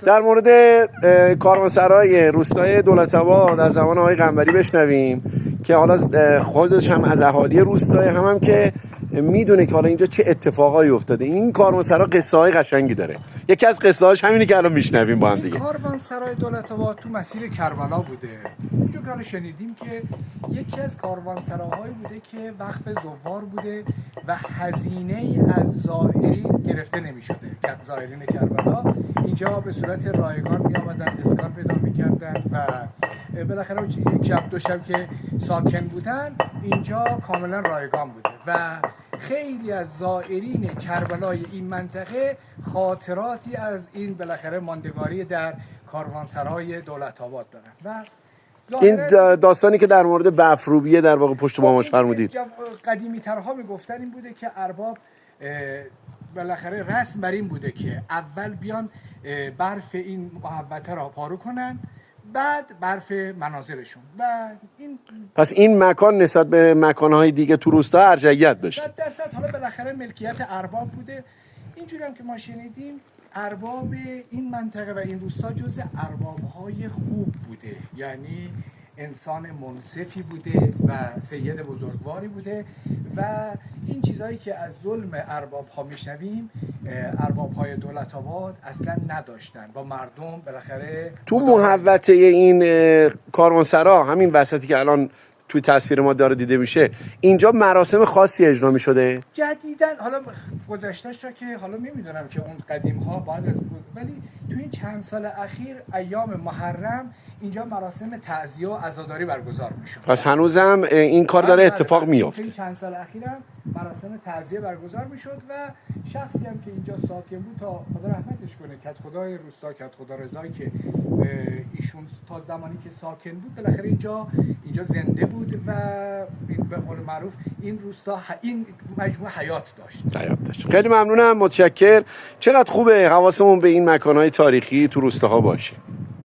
در مورد کاروانسرای روستای دولت‌آباد از زمان آقای قنبری بشنویم که حالا خودش هم از اهالی روستای هم که میدونه که حالا اینجا چه اتفاقایی افتاده. این کاروانسرا قصه های قشنگی داره. یکی از قصه هاش همینه که الان میشنویم با هم دیگه. کاروانسرای دولت‌آباد تو مسیر کربلا بوده. اونجا که شنیدیم که یکی از کاروانسراهایی بوده که وقف زوار بوده و هزینه از زائرین گرفته نمی‌شده. زائرین کربلا اینجا به صورت رایگان می آمدن، اسکان پیدا می‌کردن و بالاخره یک شب دو شب که ساکن بودن اینجا کاملا رایگان بوده و خیلی از زائرین کربلای این منطقه خاطراتی از این بالاخره ماندگاری در کاروانسرای دولت‌آباد دارن و این داستانی که در مورد بفروبیه در واقع پشت بامش فرمودید. قدیمی ترها میگفتن این بوده که ارباب بالاخره رسم بر این بوده که اول بیان برف این محوطه را پارو کنن، بعد برف منازلشون و این پس این مکان نسبت به مکانهای دیگه تو روستا ارجحیت داشته. 100% حالا بالاخره ملکیت ارباب بوده. اینجوری هم که ما شنیدیم ارباب این منطقه و این روستا جز ارباب‌های خوب بوده، یعنی انسان منصفی بوده و سید بزرگواری بوده و این چیزایی که از ظلم ارباب‌ها میشنویم ارباب‌های دولت‌آباد اصلا نداشتن با مردم. بالاخره تو محوطه این کاروانسرا همین وسطی که الان توی تصویر ما داره دیده میشه اینجا مراسم خاصی اجرا می‌شده؟ جدیدن حالا گذشته‌اش را که حالا نمیدونم که اون قدیم‌ها بعد از بود، ولی تو این چند سال اخیر ایام محرم اینجا مراسم تعزیه و عزاداری برگزار می‌شد. پس هنوزم این کار داره اتفاق میفته. این چند سال اخیرم مراسم تعزیه برگزار می‌شد و شخصی هم که اینجا ساکن بود تا خدا رحمتش کنه، کدخدای روستا کدخدا رضایی که ایشون تا زمانی که ساکن بود بالاخره اینجا زنده بود و به قول معروف این روستا این مجموعه حیات داشت. خیلی ممنونم، متشکر. چقدر خوبه حواسمون به این مکان‌های تاریخی تو روستاها باشه.